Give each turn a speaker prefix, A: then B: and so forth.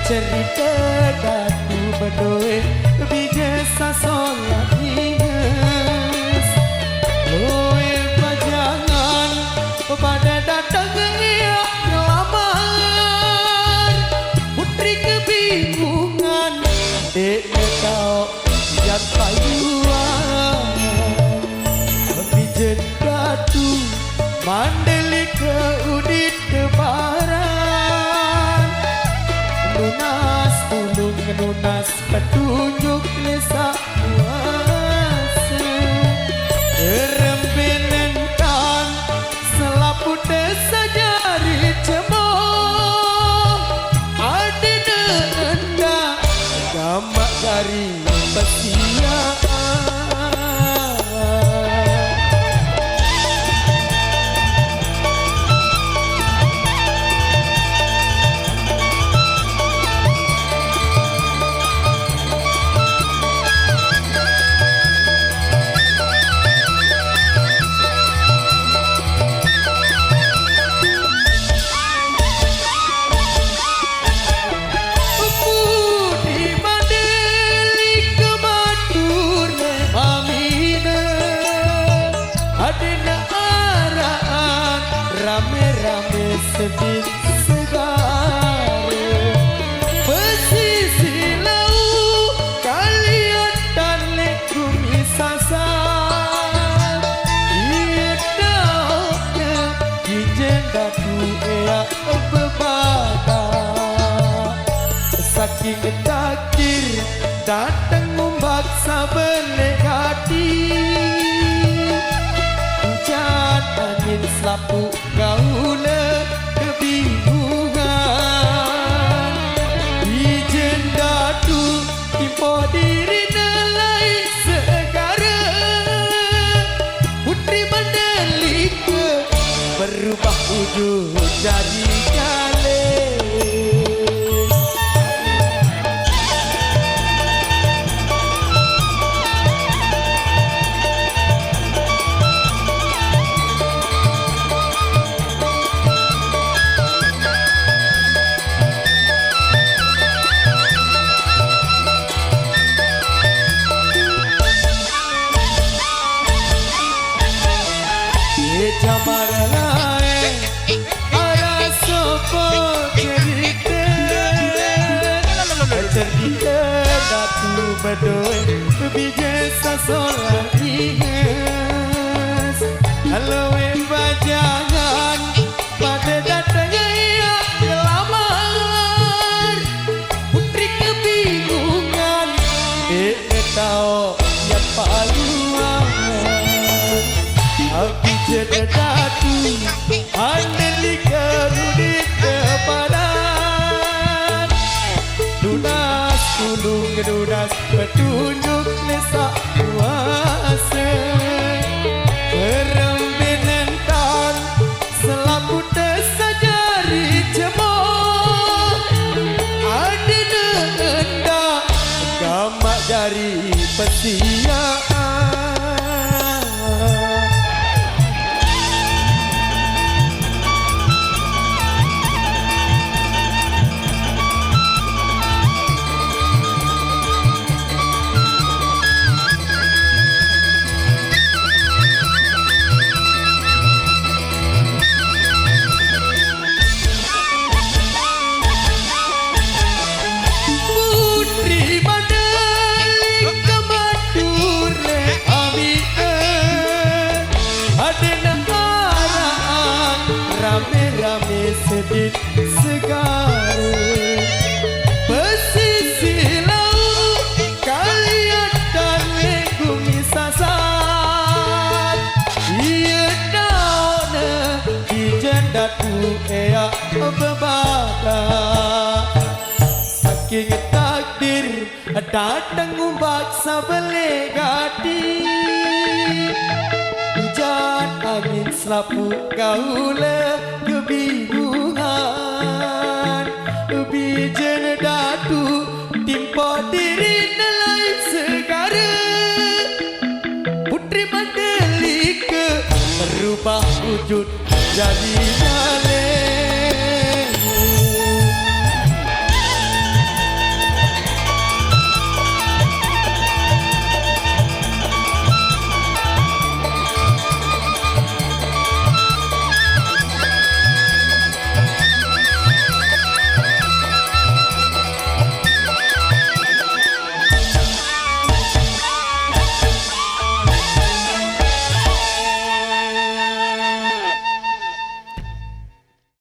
A: cerita datu bedoe bijasa solat inges loe pajangan pada datang ia ngelamar putri kebingungan dek tau yang payuan bijen datu mandeli ke udit kebaran lunas tulung lunas petunjuk lesa kuasa rembenentan selaput desa jari cemong adina enda gamak dari pesiaan rame-rame sedih segara pesisi lau kalian dan lekumi sasar iya daunnya ijen datu ea bebada saking takdir datang membaksa berlegati angin selapu gaula kebingungan ijen datu timpo diri nelai segara putri Mandalika berubah wujud jadi kale jamar lain ada sopo cerita cerita datu bedoe bijasa solat inges halo bajangan pada datangnya ia ngelamar putri kebingungan tau yang paluan aku jadi datu andeli kerudit kepadan lunas tulung lunas petunjuk lesa kuasa rembenentan selaput desa jari cemong adina enda gamak jari pesiaan rame-rame sedih segara pesisi lau kalian dan legumi sasar iya dauna ijen datu ea bebada saking takdir datang umbaksa belegati hujan angin selapu gaula kebingungan bijen datu timpo diri nelai segara putri Mandalika berubah wujud jadi jale